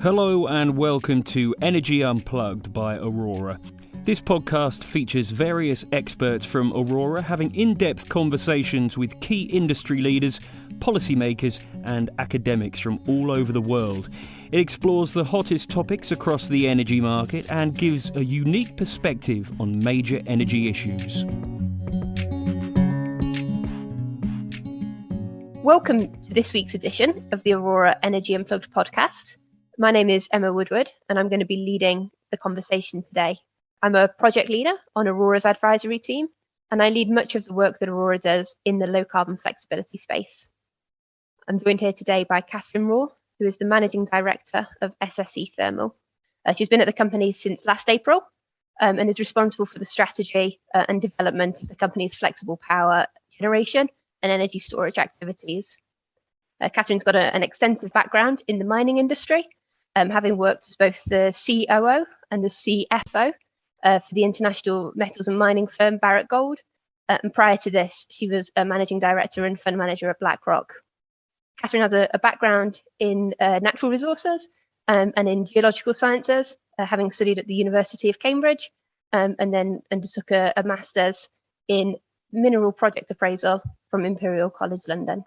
Hello and welcome to Energy Unplugged by Aurora. This podcast features various experts from Aurora having in-depth conversations with key industry leaders, policymakers and academics from all over the world. It explores the hottest topics across the energy market and gives a unique perspective on major energy issues. Welcome to this week's edition of the Aurora Energy Unplugged podcast. My name is Emma Woodward and I'm going to be leading the conversation today. I'm a project leader on Aurora's advisory team and I lead much of the work that Aurora does in the low carbon flexibility space. I'm joined here today by Catherine Raw, who is the Managing Director of SSE Thermal. She's been at the company since last April and is responsible for the strategy and development of the company's flexible power generation and energy storage activities. Catherine's got an extensive background in the mining industry, having worked as both the COO and the CFO for the international metals and mining firm Barrick Gold. And prior to this, she was a managing director and fund manager at Blackrock. Catherine has a background in natural resources and in geological sciences, having studied at the University of Cambridge, and then undertook a master's in mineral project appraisal from Imperial College London.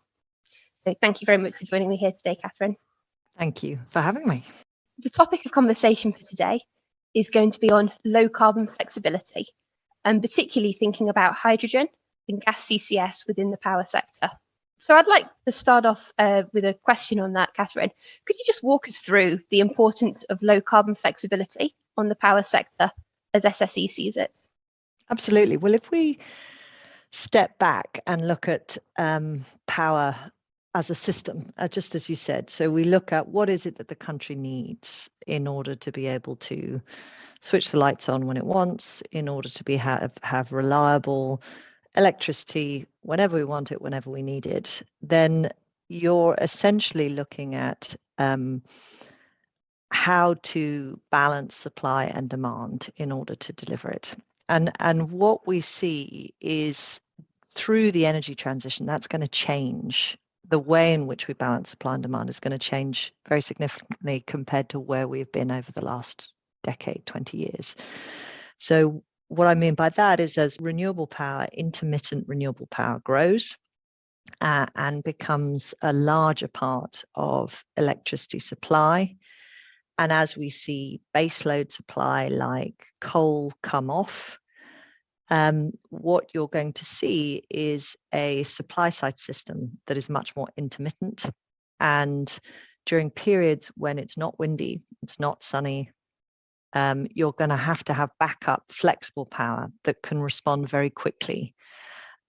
So thank you very much for joining me here today, Catherine. Thank you for having me. The topic of conversation for today is going to be on low carbon flexibility, and particularly thinking about hydrogen and gas CCS within the power sector. So I'd like to start off with a question on that, Catherine. Could you just walk us through the importance of low carbon flexibility on the power sector as SSE sees it? Absolutely. Well, if we step back and look at power as a system, just as you said, so we look at what is it that the country needs in order to be able to switch the lights on when it wants, in order to have reliable electricity whenever we want it, whenever we need it, then you're essentially looking at how to balance supply and demand in order to deliver it. And what we see is through the energy transition, that's going to change. The way in which we balance supply and demand is going to change very significantly compared to where we've been over the last decade, 20 years. So what I mean by that is as renewable power, intermittent renewable power grows and becomes a larger part of electricity supply, and as we see baseload supply like coal come off, what you're going to see is a supply side system that is much more intermittent. And during periods when it's not windy, it's not sunny, you're going to have backup flexible power that can respond very quickly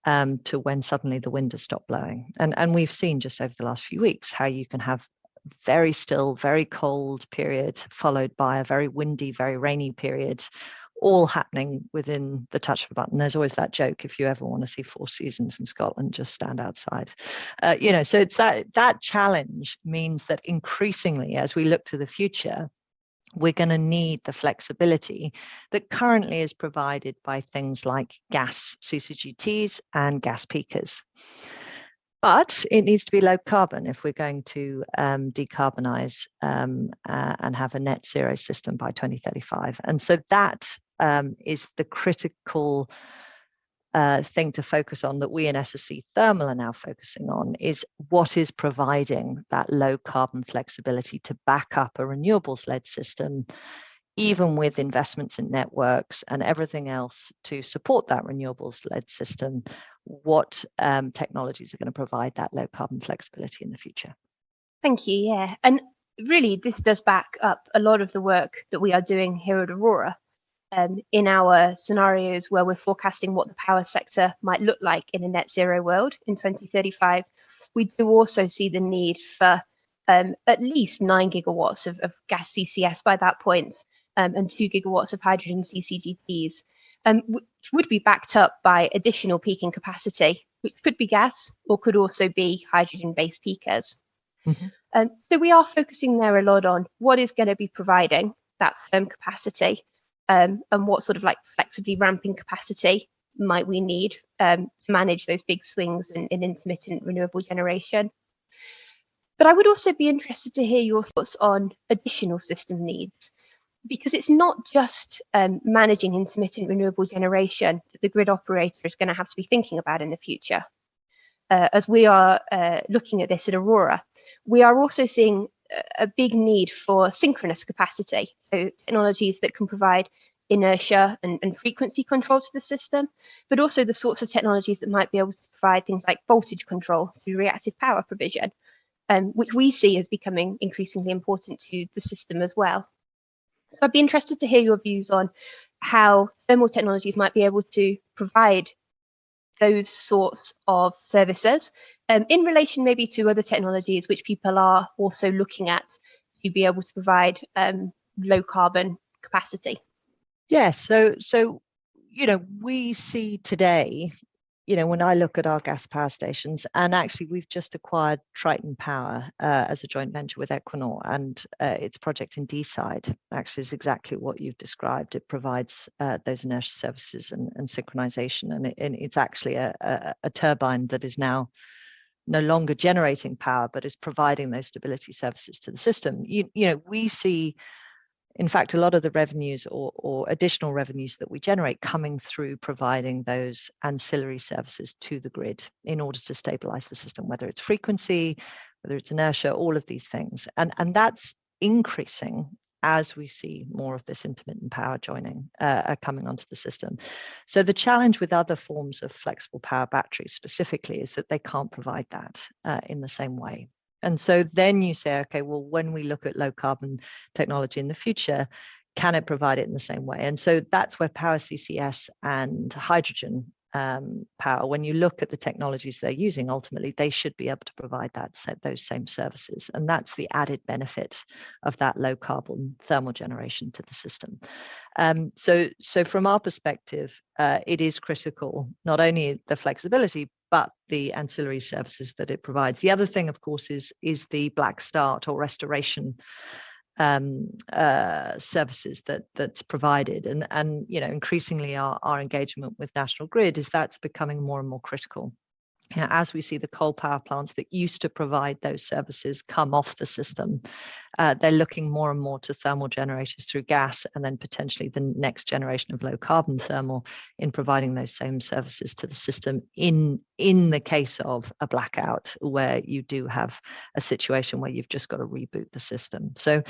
to when suddenly the wind has stopped blowing. And we've seen just over the last few weeks how you can have very still, very cold period followed by a very windy, very rainy period, all happening within the touch of a button. There's always that joke, if you ever want to see 4 seasons in Scotland, just stand outside. So it's that challenge means that increasingly, as we look to the future, we're going to need the flexibility that currently is provided by things like gas CCGTs and gas peakers. But it needs to be low carbon if we're going to decarbonize and have a net zero system by 2035. And so that is the critical thing to focus on that we in SSE Thermal are now focusing on, is what is providing that low carbon flexibility to back up a renewables-led system, even with investments in networks and everything else to support that renewables-led system. What technologies are going to provide that low carbon flexibility in the future? Thank you. Yeah. And really, this does back up a lot of the work that we are doing here at Aurora. In our scenarios where we're forecasting what the power sector might look like in a net zero world in 2035, we do also see the need for at least 9 gigawatts of gas CCS by that point, and 2 gigawatts of hydrogen CCGTs, which would be backed up by additional peaking capacity, which could be gas or could also be hydrogen-based peakers. Mm-hmm. So we are focusing there a lot on what is going to be providing that firm capacity, and what sort of like flexibly ramping capacity might we need to manage those big swings in intermittent renewable generation. But I would also be interested to hear your thoughts on additional system needs, because it's not just managing intermittent renewable generation that the grid operator is going to have to be thinking about in the future. As we are looking at this at Aurora, we are also seeing a big need for synchronous capacity, so technologies that can provide inertia and frequency control to the system, but also the sorts of technologies that might be able to provide things like voltage control through reactive power provision, which we see as becoming increasingly important to the system as well. So I'd be interested to hear your views on how thermal technologies might be able to provide those sorts of services in relation maybe to other technologies which people are also looking at to be able to provide low carbon capacity. Yes, so we see today, when I look at our gas power stations, and actually we've just acquired Triton Power as a joint venture with Equinor, and its project in Deeside actually is exactly what you've described. It provides those inertia services and synchronization, and it's actually a turbine that is now no longer generating power, but is providing those stability services to the system. We see, in fact, a lot of the revenues or additional revenues that we generate coming through providing those ancillary services to the grid in order to stabilize the system, whether it's frequency, whether it's inertia, all of these things. And that's increasing as we see more of this intermittent power coming onto the system. So the challenge with other forms of flexible power batteries specifically is that they can't provide that in the same way. And so then you say, okay, well, when we look at low carbon technology in the future, can it provide it in the same way? And so that's where power CCS and hydrogen power, when you look at the technologies they're using, ultimately, they should be able to provide those same services. And that's the added benefit of that low carbon thermal generation to the system. So from our perspective, it is critical, not only the flexibility, but the ancillary services that it provides. The other thing, of course, is the black start or restoration services that's provided, and increasingly our engagement with National Grid is that's becoming more and more critical. As we see the coal power plants that used to provide those services come off the system, they're looking more and more to thermal generators through gas, and then potentially the next generation of low carbon thermal in providing those same services to the system in the case of a blackout, where you do have a situation where you've just got to reboot the system. So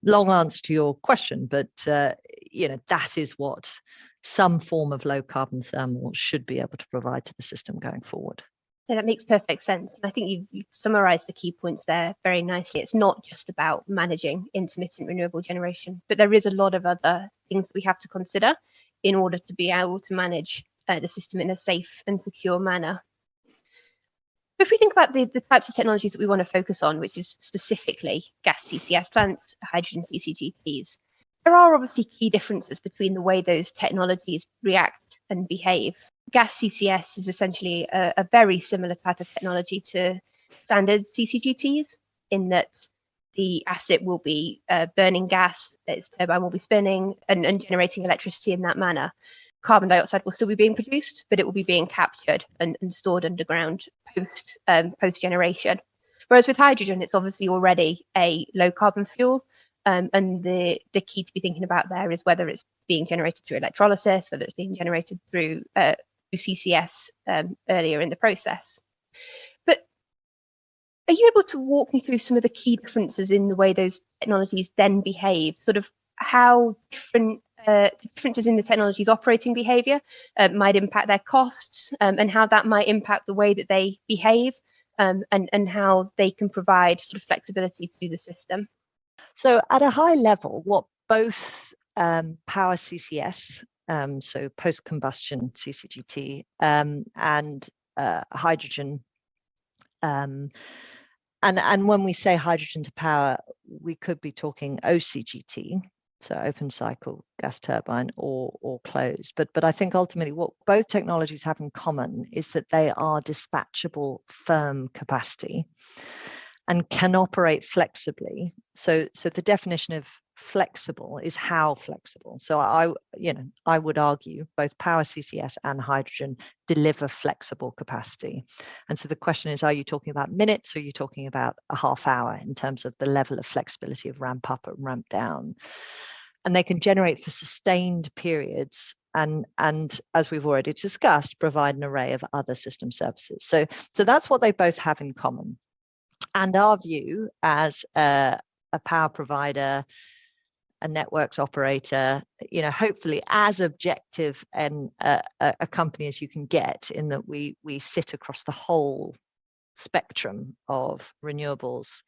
long answer to your question, but that is what some form of low carbon thermal should be able to provide to the system going forward. Yeah, that makes perfect sense. I think you've summarized the key points there very nicely. It's not just about managing intermittent renewable generation, but there is a lot of other things we have to consider in order to be able to manage the system in a safe and secure manner. If we think about the types of technologies that we want to focus on, which is specifically gas CCS plants, hydrogen CCGTs, there are obviously key differences between the way those technologies react and behave. Gas CCS is essentially a very similar type of technology to standard CCGTs, in that the asset will be burning gas, the turbine will be spinning and generating electricity in that manner. Carbon dioxide will still be being produced, but it will be being captured and stored underground post generation. Whereas with hydrogen, it's obviously already a low carbon fuel, and the key to be thinking about there is whether it's being generated through electrolysis, whether it's being generated through CCS earlier in the process. But are you able to walk me through some of the key differences in the way those technologies then behave, sort of how different the differences in the technology's operating behavior might impact their costs, and how that might impact the way that they behave, and how they can provide sort of flexibility to the system? So at a high level, what both power CCS, so post-combustion CCGT, and hydrogen, and when we say hydrogen to power, we could be talking OCGT, so open cycle gas turbine, or closed. But I think ultimately what both technologies have in common is that they are dispatchable firm capacity. and can operate flexibly. So the definition of flexible is how flexible. So I would argue both power CCS and hydrogen deliver flexible capacity. And so the question is, are you talking about minutes, or are you talking about a half hour in terms of the level of flexibility of ramp up and ramp down? And they can generate for sustained periods, and as we've already discussed, provide an array of other system services. So that's what they both have in common. And our view as a power provider, a networks operator, hopefully as objective and a company as you can get, in that we sit across the whole spectrum of renewables,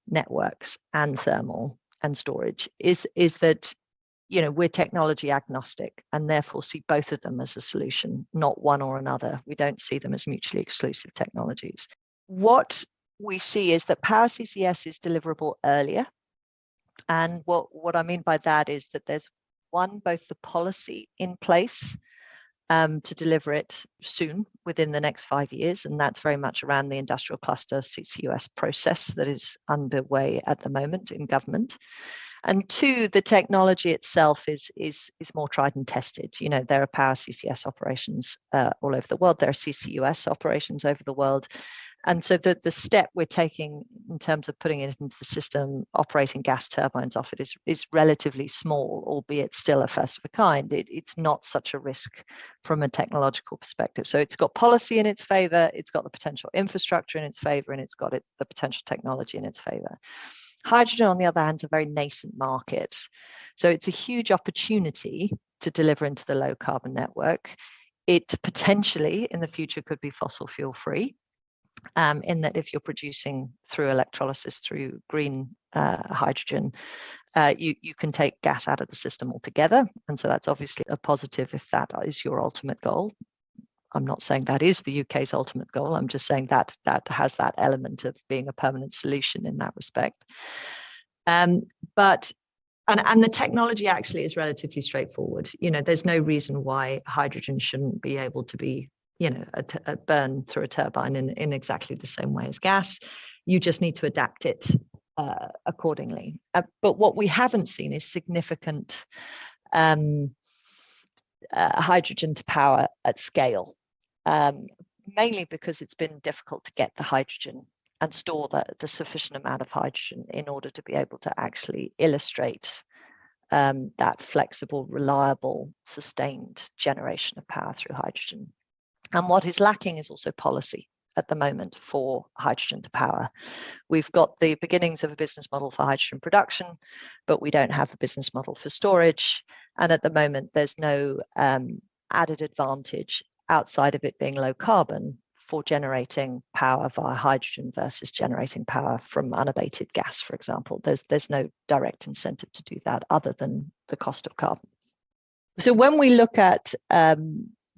networks, and thermal and storage, is that we're technology agnostic, and therefore see both of them as a solution, not one or another. We don't see them as mutually exclusive technologies. What we see is that power CCS is deliverable earlier. And what I mean by that is that there's both the policy in place to deliver it soon, within the next 5 years, and that's very much around the industrial cluster CCUS process that is underway at the moment in government. And two, the technology itself is more tried and tested. There are power CCS operations all over the world. There are CCUS operations over the world. And so the step we're taking in terms of putting it into the system, operating gas turbines off it, is relatively small, albeit still a first of a kind. It's not such a risk from a technological perspective. So it's got policy in its favor, it's got the potential infrastructure in its favor, and it's got the potential technology in its favor. Hydrogen, on the other hand, is a very nascent market. So it's a huge opportunity to deliver into the low carbon network. It potentially in the future could be fossil fuel free, in that if you're producing through electrolysis, through green hydrogen, you can take gas out of the system altogether. And so that's obviously a positive if that is your ultimate goal. I'm not saying that is the UK's ultimate goal. I'm just saying that has that element of being a permanent solution in that respect. But the technology actually is relatively straightforward. There's no reason why hydrogen shouldn't be able to be, a burn through a turbine in exactly the same way as gas. You just need to adapt it accordingly. But what we haven't seen is significant hydrogen to power at scale. Mainly because it's been difficult to get the hydrogen and store the sufficient amount of hydrogen in order to be able to actually illustrate that flexible, reliable, sustained generation of power through hydrogen. And what is lacking is also policy at the moment for hydrogen to power. We've got the beginnings of a business model for hydrogen production, but we don't have a business model for storage. And at the moment, there's no added advantage outside of it being low carbon for generating power via hydrogen versus generating power from unabated gas, for example. There's no direct incentive to do that other than the cost of carbon. So when we look at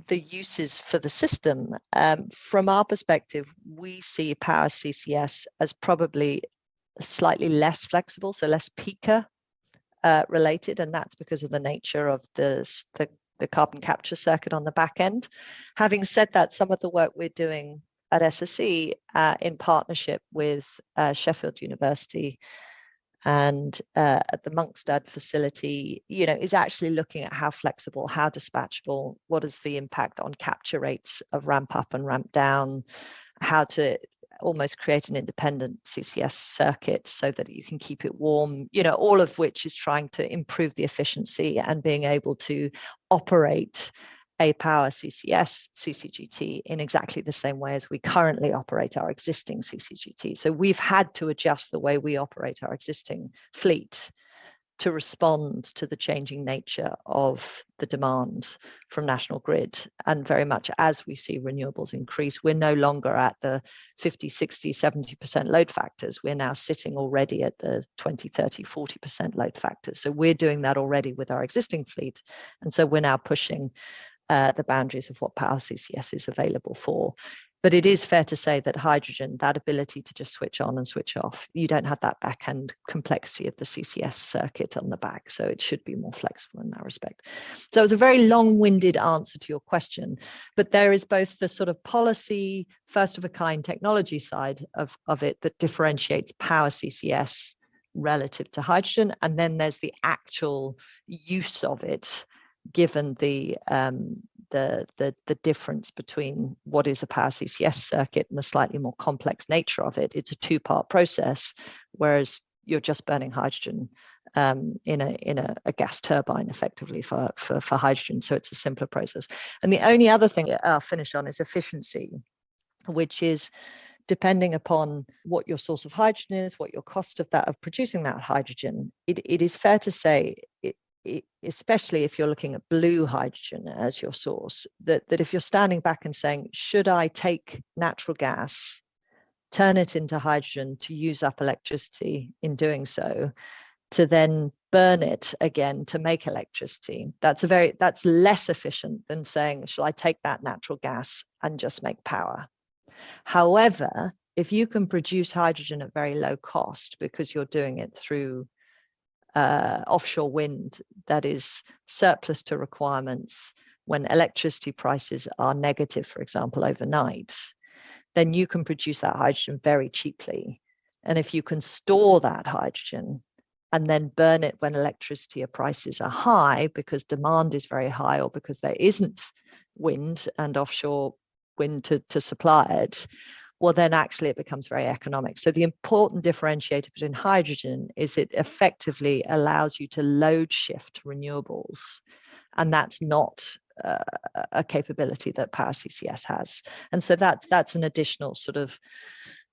the uses for the system, from our perspective, we see power CCS as probably slightly less flexible, so less peaker related, and that's because of the nature of the carbon capture circuit on the back end. Having said that, some of the work we're doing at SSE in partnership with Sheffield University and at the Monkstad facility, is actually looking at how flexible, how dispatchable, what is the impact on capture rates of ramp up and ramp down, how to almost create an independent CCS circuit so that you can keep it warm, all of which is trying to improve the efficiency and being able to operate a power CCS, CCGT in exactly the same way as we currently operate our existing CCGT. So we've had to adjust the way we operate our existing fleet to respond to the changing nature of the demand from National Grid. And very much as we see renewables increase, we're no longer at the 50, 60, 70% load factors. We're now sitting already at the 20, 30, 40% load factors. So we're doing that already with our existing fleet. And so we're now pushing the boundaries of what power CCS is available for. But it is fair to say that hydrogen, that ability to just switch on and switch off, you don't have that back end complexity of the CCS circuit on the back. So it should be more flexible in that respect. So it was a very long-winded answer to your question, but there is both the sort of policy, first of a kind technology side of it that differentiates power CCS relative to hydrogen. And then there's the actual use of it, given the difference between what is a power CCS circuit and the slightly more complex nature of it. It's a two-part process, whereas you're just burning hydrogen in a gas turbine effectively for hydrogen. So it's a simpler process. And the only other thing I'll finish on is efficiency, which is depending upon what your source of hydrogen is, what your cost of producing that hydrogen, it is fair to say, especially if you're looking at blue hydrogen as your source, that if you're standing back and saying, should I take natural gas, turn it into hydrogen to use up electricity in doing so, to then burn it again to make electricity, that's less efficient than saying, shall I take that natural gas and just make power? However, if you can produce hydrogen at very low cost because you're doing it through offshore wind that is surplus to requirements when electricity prices are negative, for example, overnight, then you can produce that hydrogen very cheaply. And if you can store that hydrogen and then burn it when electricity prices are high because demand is very high or because there isn't wind and offshore wind to supply it, well, then actually it becomes very economic. So the important differentiator between hydrogen is it effectively allows you to load shift renewables. And that's not a capability that power CCS has. And so that's an additional sort of,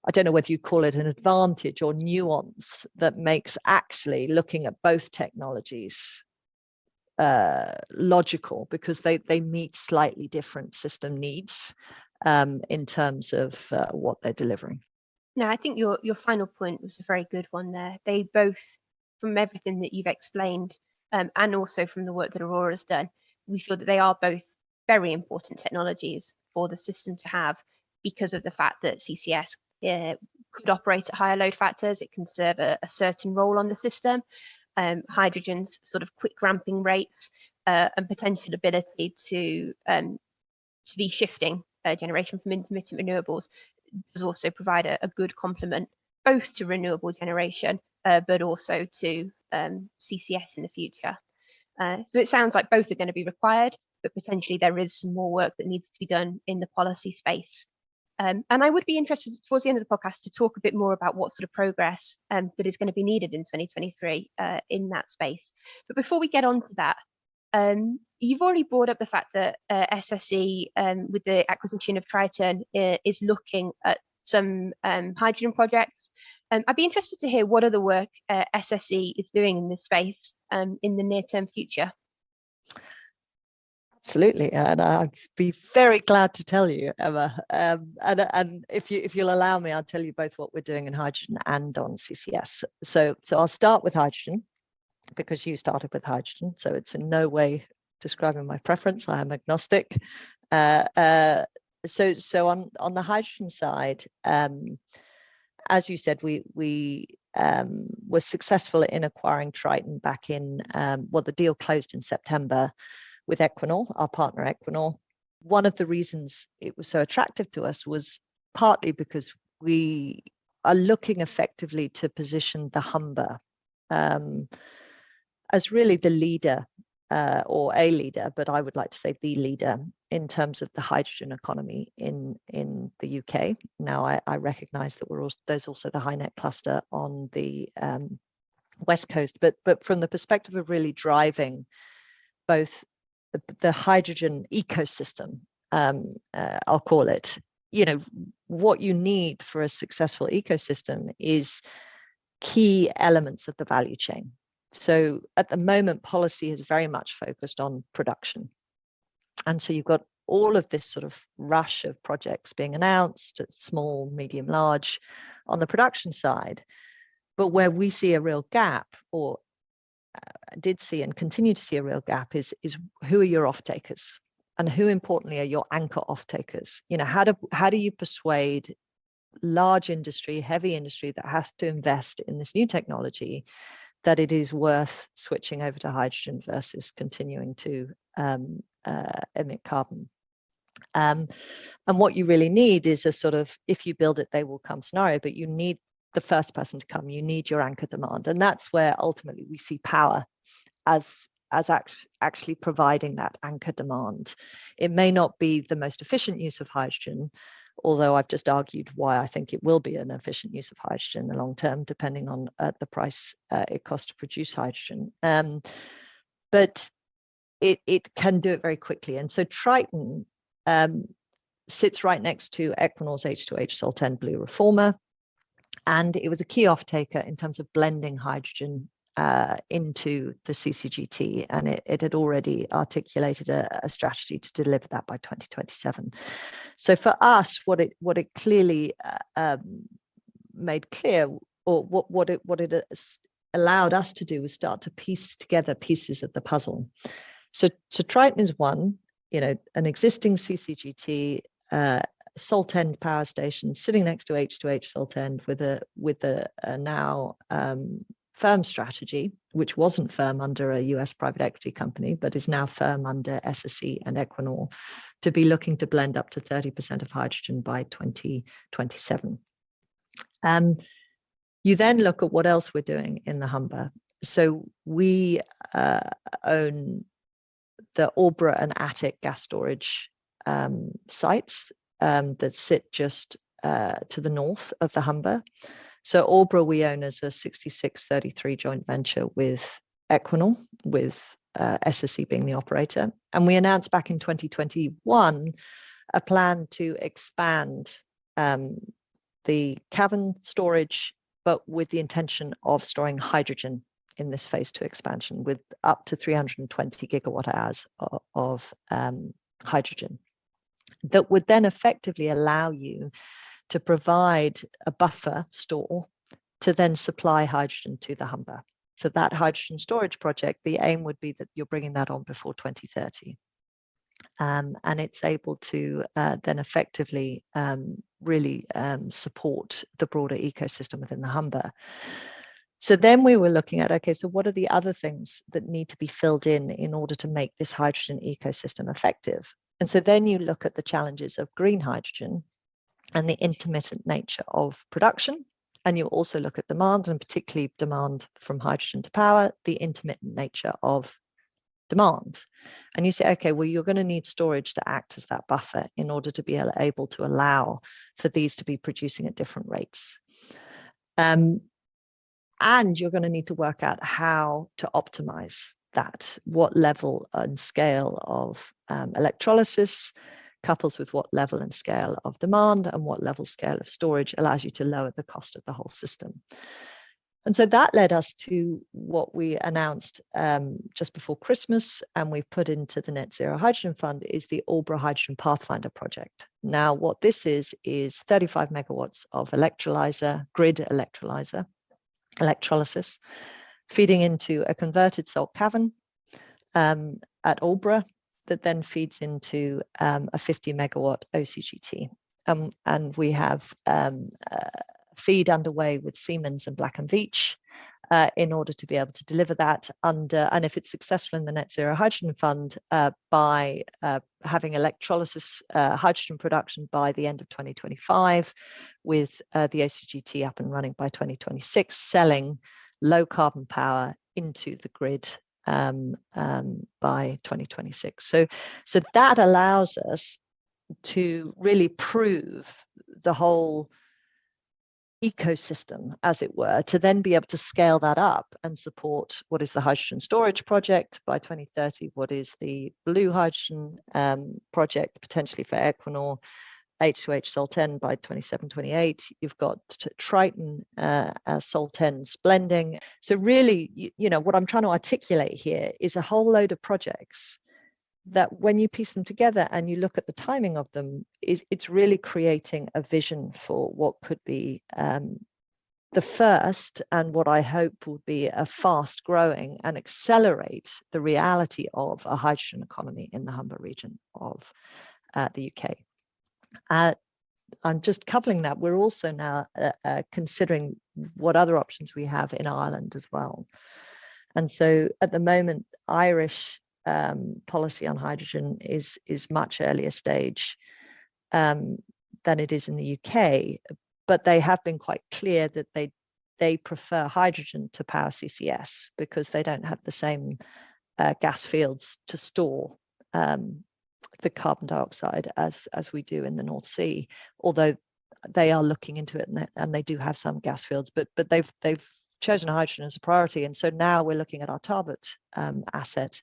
I don't know whether you call it an advantage or nuance that makes actually looking at both technologies logical, because they meet slightly different system needs in terms of what they're delivering. No, I think your final point was a very good one there. They both, from everything that you've explained, and also from the work that Aurora's done, we feel that they are both very important technologies for the system to have, because of the fact that CCS could operate at higher load factors. It can serve a certain role on the system. Hydrogen's sort of quick ramping rates and potential ability to be shifting generation from intermittent renewables does also provide a good complement both to renewable generation but also to CCS in the future. So it sounds like both are going to be required, but potentially there is some more work that needs to be done in the policy space. And I would be interested towards the end of the podcast to talk a bit more about what sort of progress that is going to be needed in 2023 in that space. But before we get on to that, you've already brought up the fact that SSE, with the acquisition of Triton, is looking at some hydrogen projects. I'd be interested to hear what other work SSE is doing in this space in the near-term future. Absolutely, and I'd be very glad to tell you, Emma. And if you'll allow me, I'll tell you both what we're doing in hydrogen and on CCS. So I'll start with hydrogen, because you started with hydrogen. So it's in no way describing my preference. I am agnostic. So on the hydrogen side, as you said, we were successful in acquiring Triton back in, the deal closed in September with Equinor, our partner Equinor. One of the reasons it was so attractive to us was partly because we are looking effectively to position the Humber as really the leader or a leader, but I would like to say the leader in terms of the hydrogen economy in the UK. Now, I recognise that there's also the HyNet cluster on the West Coast, but from the perspective of really driving both the hydrogen ecosystem, I'll call it, what you need for a successful ecosystem is key elements of the value chain. So at the moment, policy is very much focused on production. And so you've got all of this sort of rush of projects being announced, small, medium, large, on the production side. But where we see a real gap, or did see and continue to see a real gap, is who are your off-takers? and who importantly are your anchor off-takers? How do you persuade large industry, heavy industry that has to invest in this new technology that it is worth switching over to hydrogen versus continuing to emit carbon? And what you really need is a sort of, if you build it, they will come scenario, but you need the first person to come. You need your anchor demand. And that's where ultimately we see power as actually providing that anchor demand. It may not be the most efficient use of hydrogen, although I've just argued why I think it will be an efficient use of hydrogen in the long term, depending on the price it costs to produce hydrogen. But it can do it very quickly. And so Triton sits right next to Equinor's H2H Salt-10 Blue Reformer. And it was a key off-taker in terms of blending hydrogen into the CCGT, and it had already articulated a strategy to deliver that by 2027. So for us, what it clearly made clear, or what it allowed us to do, was start to piece together pieces of the puzzle. So Triton is one, an existing CCGT Salt-10 power station sitting next to H2H Salt-10 with a now firm strategy, which wasn't firm under a US private equity company, but is now firm under SSE and Equinor, to be looking to blend up to 30% of hydrogen by 2027. You then look at what else we're doing in the Humber. So we own the Aurora and Attic gas storage sites that sit just to the north of the Humber. So Aurora we own as a 66-33 joint venture with Equinor, with SSE being the operator. And we announced back in 2021 a plan to expand the cavern storage, but with the intention of storing hydrogen in this phase 2 expansion, with up to 320 gigawatt hours of hydrogen, that would then effectively allow you to provide a buffer store to then supply hydrogen to the Humber. So that hydrogen storage project, the aim would be that you're bringing that on before 2030. And it's able to then effectively really support the broader ecosystem within the Humber. So then we were looking at, okay, so what are the other things that need to be filled in order to make this hydrogen ecosystem effective? And so then you look at the challenges of green hydrogen and the intermittent nature of production. And you also look at demand, and particularly demand from hydrogen to power, the intermittent nature of demand. And you say, okay, well, you're going to need storage to act as that buffer in order to be able to allow for these to be producing at different rates. And you're going to need to work out how to optimize that, what level and scale of electrolysis couples with what level and scale of demand, and what level scale of storage allows you to lower the cost of the whole system. And so that led us to what we announced just before Christmas, and we put into the Net Zero Hydrogen Fund, is the Aurora Hydrogen Pathfinder project. Now, what this is 35 megawatts of grid electrolysis, feeding into a converted salt cavern at Aurora, that then feeds into a 50 megawatt OCGT. And we have feed underway with Siemens and Black & Veatch in order to be able to deliver that and if it's successful in the Net Zero Hydrogen Fund, by having electrolysis hydrogen production by the end of 2025, with the OCGT up and running by 2026, selling low carbon power into the grid by 2026. So that allows us to really prove the whole ecosystem, as it were, to then be able to scale that up and support what is the hydrogen storage project by 2030, what is the blue hydrogen project potentially for Equinor, H2H Salt-10 by 27, 28. You've got Triton Salt-10's blending. So really, what I'm trying to articulate here is a whole load of projects that when you piece them together and you look at the timing of them, it's really creating a vision for what could be the first, and what I hope will be a fast growing and accelerate the reality of a hydrogen economy in the Humber region of the UK. I'm just coupling that. We're also now considering what other options we have in Ireland as well. And so at the moment, Irish policy on hydrogen is much earlier stage than it is in the UK, but they have been quite clear that they prefer hydrogen to power CCS because they don't have the same gas fields to store the carbon dioxide as we do in the North Sea, although they are looking into it and they do have some gas fields, but they've chosen hydrogen as a priority. And so now we're looking at our Tarbert asset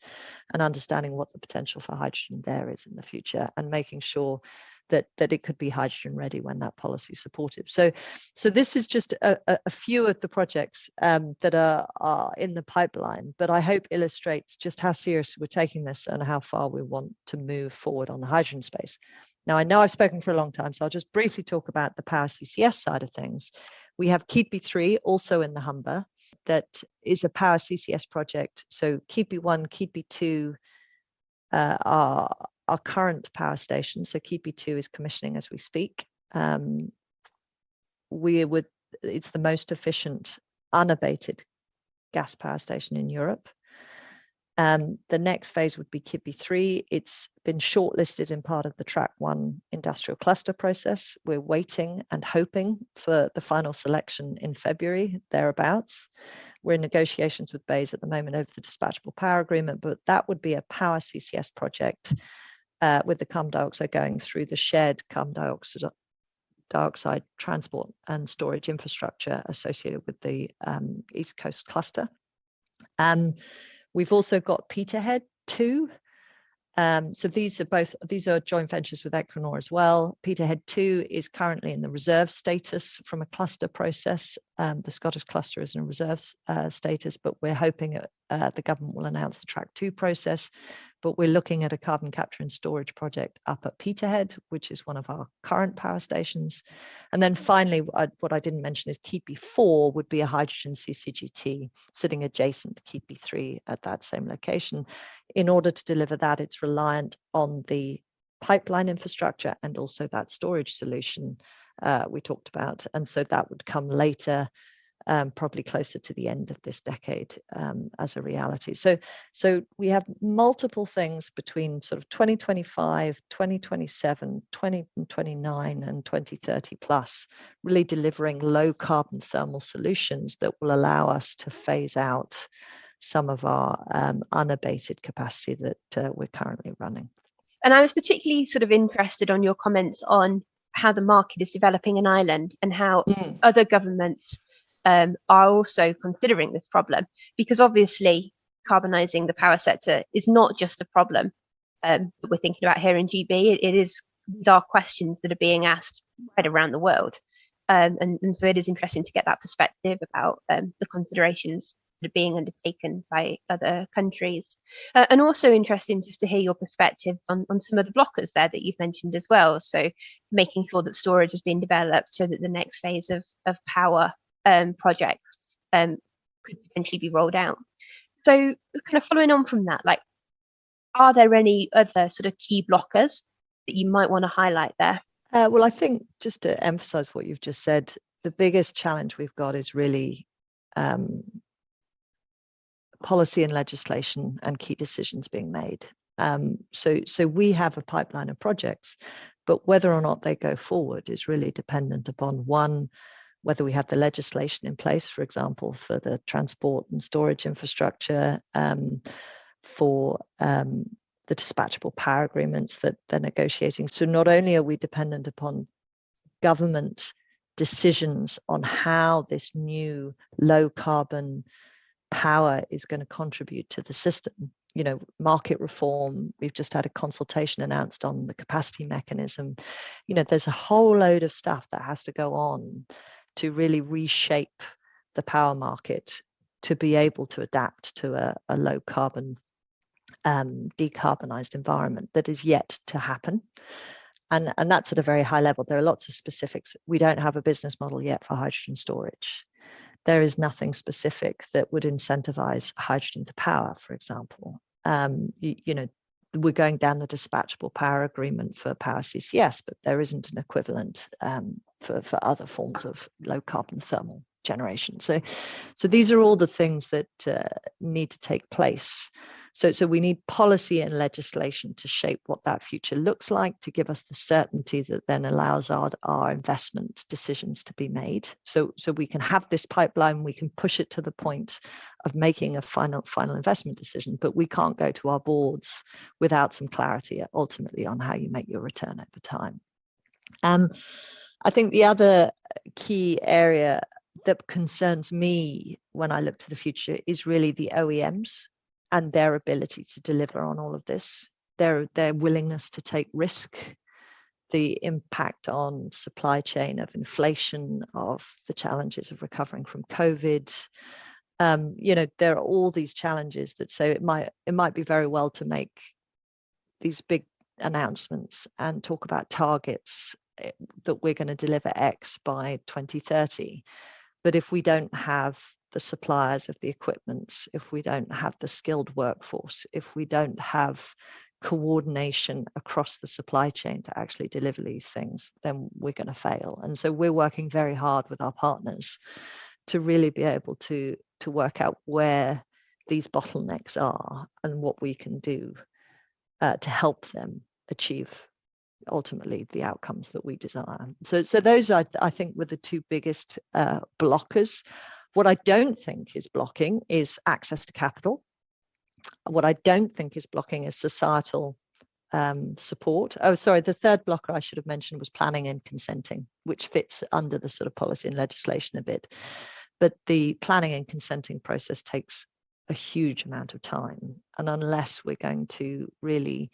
and understanding what the potential for hydrogen there is in the future, and making sure that it could be hydrogen ready when that policy is supportive. So this is just a few of the projects that are in the pipeline, but I hope illustrates just how serious we're taking this and how far we want to move forward on the hydrogen space. Now, I know I've spoken for a long time, so I'll just briefly talk about the power CCS side of things. We have Keadby 3 also in the Humber, that is a power CCS project. So Keadby 1, Keadby 2 are our current power stations. So Keadby 2 is commissioning as we speak. It's the most efficient unabated gas power station in Europe. The next phase would be Keadby 3. It's been shortlisted in part of the Track 1 industrial cluster process. We're waiting and hoping for the final selection in February, thereabouts. We're in negotiations with BEIS at the moment over the dispatchable power agreement, but that would be a power CCS project with the carbon dioxide going through the shared carbon dioxide transport and storage infrastructure associated with the East Coast cluster. We've also got Peterhead 2. So these are joint ventures with Equinor as well. Peterhead 2 is currently in the reserve status from a cluster process. The Scottish cluster is in reserve status, but we're hoping the government will announce the Track 2 process. But we're looking at a carbon capture and storage project up at Peterhead, which is one of our current power stations. And then finally, what I didn't mention is Keadby 4 would be a hydrogen CCGT sitting adjacent to Keadby 3 at that same location. In order to deliver that, it's reliant on the pipeline infrastructure and also that storage solution we talked about. And so that would come later, probably closer to the end of this decade as a reality. So we have multiple things between sort of 2025, 2027, 2029 and 2030 plus, really delivering low carbon thermal solutions that will allow us to phase out some of our unabated capacity that we're currently running. And I was particularly sort of interested on your comments on how the market is developing in Ireland and how other governments are also considering this problem, because obviously carbonising the power sector is not just a problem that we're thinking about here in GB. These are questions that are being asked right around the world. And so it is interesting to get that perspective about the considerations that are being undertaken by other countries. And also interesting just to hear your perspective on some of the blockers there that you've mentioned as well. So making sure that storage is being developed so that the next phase of power projects could potentially be rolled out. So kind of following on from that, like, are there any other sort of key blockers that you might want to highlight there? Well, I think just to emphasize what you've just said, the biggest challenge we've got is really policy and legislation and key decisions being made. So we have a pipeline of projects, but whether or not they go forward is really dependent upon, one, whether we have the legislation in place, for example, for the transport and storage infrastructure, for the dispatchable power agreements that they're negotiating. So not only are we dependent upon government decisions on how this new low carbon power is going to contribute to the system, market reform. We've just had a consultation announced on the capacity mechanism. There's a whole load of stuff that has to go on to really reshape the power market to be able to adapt to a low carbon decarbonized environment that is yet to happen. And that's at a very high level. There are lots of specifics. We don't have a business model yet for hydrogen storage. there is nothing specific that would incentivize hydrogen to power, for example. We're going down the dispatchable power agreement for power CCS, but there isn't an equivalent for other forms of low carbon thermal generation. So these are all the things that need to take place. So we need policy and legislation to shape what that future looks like, to give us the certainty that then allows our investment decisions to be made. So we can have this pipeline, we can push it to the point of making a final investment decision, but we can't go to our boards without some clarity ultimately on how you make your return over time. I think the other key area that concerns me when I look to the future is really the OEMs and their ability to deliver on all of this, their willingness to take risk, the impact on supply chain of inflation, of the challenges of recovering from COVID. There are all these challenges that say it might be very well to make these big announcements and talk about targets that we're going to deliver X by 2030. But if we don't have the suppliers of the equipment, if we don't have the skilled workforce, if we don't have coordination across the supply chain to actually deliver these things, then we're going to fail. And so we're working very hard with our partners to really be able to work out where these bottlenecks are and what we can do to help them achieve ultimately the outcomes that we desire. So those I think were the two biggest blockers. What I don't think is blocking is access to capital. What I don't think is blocking is societal support. Oh, sorry, the third blocker I should have mentioned was planning and consenting, which fits under the sort of policy and legislation a bit. But the planning and consenting process takes a huge amount of time. And unless we're going to really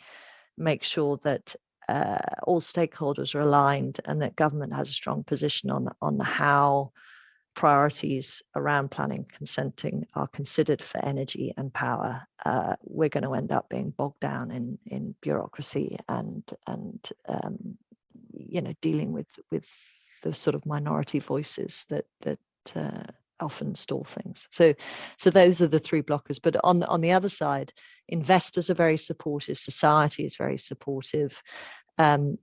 make sure that all stakeholders are aligned and that government has a strong position on how priorities around planning and consenting are considered for energy and power, we're going to end up being bogged down in bureaucracy and dealing with the sort of minority voices that often stall things. So those are the three blockers. But on the other side, investors are very supportive, society is very supportive, and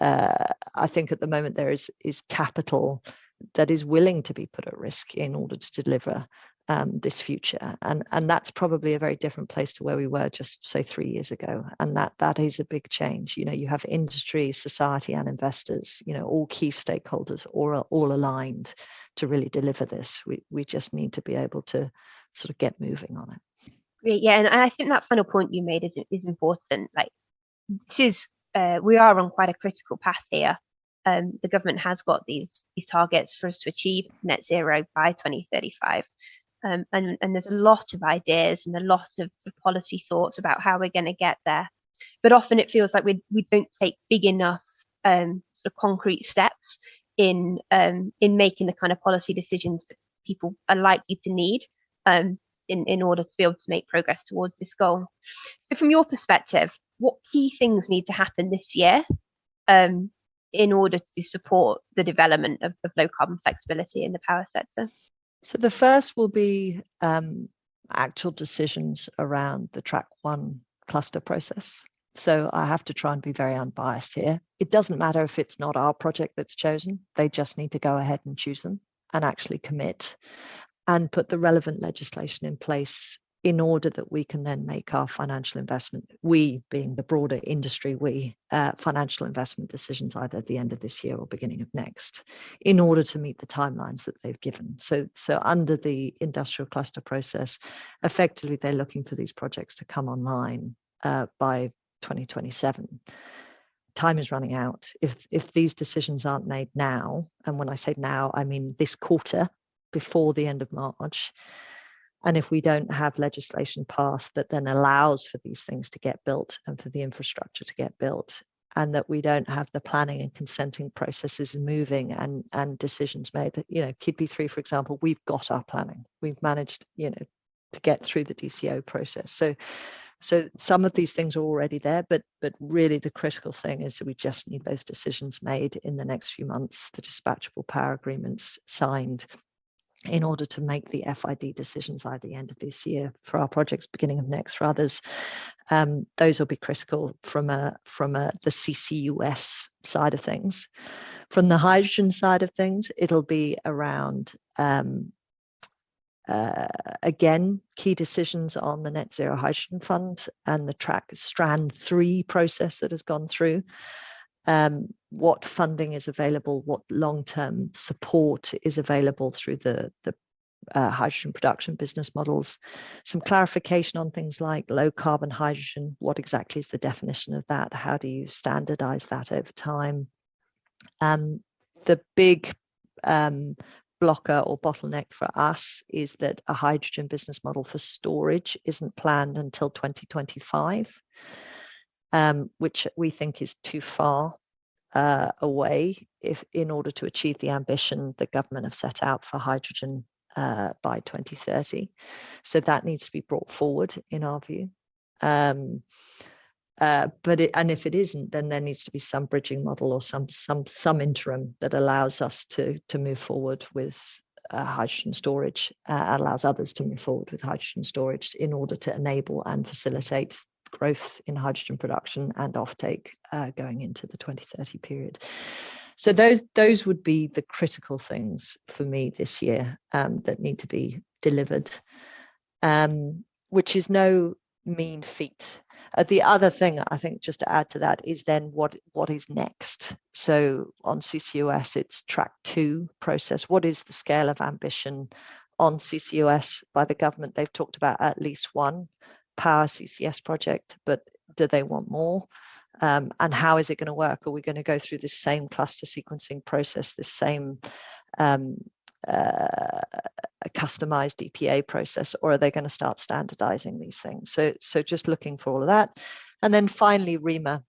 I think at the moment there is capital that is willing to be put at risk in order to deliver this future, and that's probably a very different place to where we were just say 3 years ago, and that is a big change. You have industry, society, and investors, all key stakeholders all aligned to really deliver this. We just need to be able to sort of get moving on it. Great, yeah, and I think that final point you made is important. Like, this is we are on quite a critical path here. The government has got these targets for us to achieve net zero by 2035. And there's a lot of ideas and a lot of policy thoughts about how we're going to get there. But often it feels like we don't take big enough sort of concrete steps in making the kind of policy decisions that people are likely to need in order to be able to make progress towards this goal. So from your perspective, what key things need to happen this year in order to support the development of low carbon flexibility in the power sector? So the first will be actual decisions around the track 1 cluster process. So I have to try and be very unbiased here. It doesn't matter if it's not our project that's chosen. They just need to go ahead and choose them and actually commit and put the relevant legislation in place in order that we can then make our financial investment, we being the broader industry, financial investment decisions either at the end of this year or beginning of next, in order to meet the timelines that they've given. So under the industrial cluster process, effectively they're looking for these projects to come online by 2027. Time is running out. If these decisions aren't made now, and when I say now, I mean this quarter, before the end of March, and if we don't have legislation passed that then allows for these things to get built and for the infrastructure to get built, and that we don't have the planning and consenting processes moving and decisions made, Keadby 3, for example, we've got our planning. We've managed, to get through the DCO process. So some of these things are already there, but really the critical thing is that we just need those decisions made in the next few months, the dispatchable power agreements signed, in order to make the FID decisions either the end of this year for our projects, beginning of next for others. Those will be critical from the CCUS side of things. From the hydrogen side of things, it'll be around again, key decisions on the Net Zero Hydrogen Fund and the Strand 3 process that has gone through. What funding is available, what long-term support is available through the hydrogen production business models, some clarification on things like low carbon hydrogen, what exactly is the definition of that, how do you standardize that over time. The big blocker or bottleneck for us is that a hydrogen business model for storage isn't planned until 2025, which we think is too far away in order to achieve the ambition the government have set out for hydrogen by 2030. So that needs to be brought forward in our view. And if it isn't, then there needs to be some bridging model or some interim that allows us to move forward with hydrogen storage, allows others to move forward with hydrogen storage in order to enable and facilitate growth in hydrogen production and offtake going into the 2030 period. So those would be the critical things for me this year that need to be delivered, which is no mean feat. The other thing I think, just to add to that, is then what is next. So on CCUS, it's track 2 process. What is the scale of ambition on CCUS by the government? They've talked about at least one power CCS project, but do they want more? And how is it going to work? Are we going to go through this same cluster sequencing process, this same customized EPA process, or are they going to start standardizing these things? So just looking for all of that. And then finally, REMA,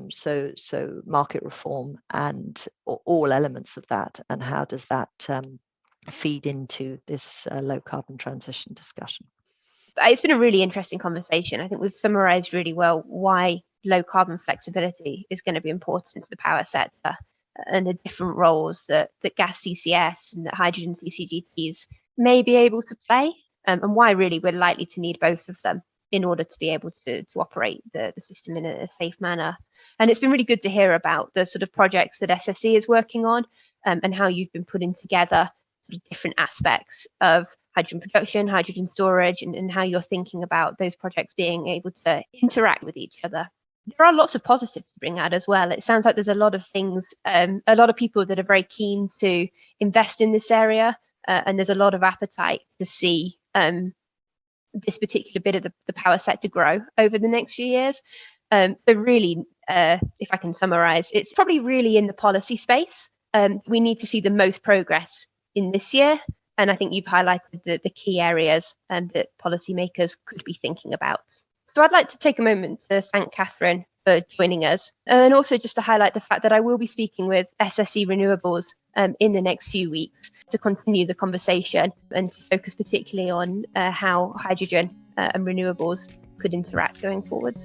so market reform and all elements of that, and how does that feed into this low carbon transition discussion? It's been a really interesting conversation. I think we've summarized really well why low carbon flexibility is going to be important to the power sector, and the different roles that gas CCS and that hydrogen CCGTs may be able to play, and why really we're likely to need both of them in order to be able to operate the system in a safe manner. And it's been really good to hear about the sort of projects that SSE is working on, and how you've been putting together sort of different aspects of hydrogen production, hydrogen storage, and how you're thinking about those projects being able to interact with each other. There are lots of positives to bring out as well. It sounds like there's a lot of things, a lot of people that are very keen to invest in this area, and there's a lot of appetite to see this particular bit of the power sector grow over the next few years. So really, if I can summarize, it's probably really in the policy space. We need to see the most progress in this year. And I think you've highlighted the key areas that policymakers could be thinking about. So I'd like to take a moment to thank Catherine for joining us, and also just to highlight the fact that I will be speaking with SSE Renewables in the next few weeks to continue the conversation and to focus particularly on how hydrogen and renewables could interact going forward.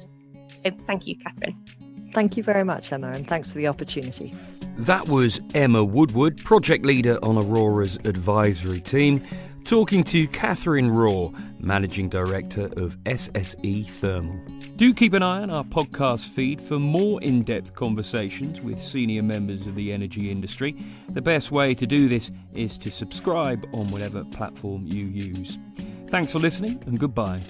So thank you, Catherine. Thank you very much, Emma, and thanks for the opportunity. That was Emma Woodward, project leader on Aurora's advisory team, talking to Catherine Raw, Managing Director of SSE Thermal. Do keep an eye on our podcast feed for more in-depth conversations with senior members of the energy industry. The best way to do this is to subscribe on whatever platform you use. Thanks for listening, and goodbye.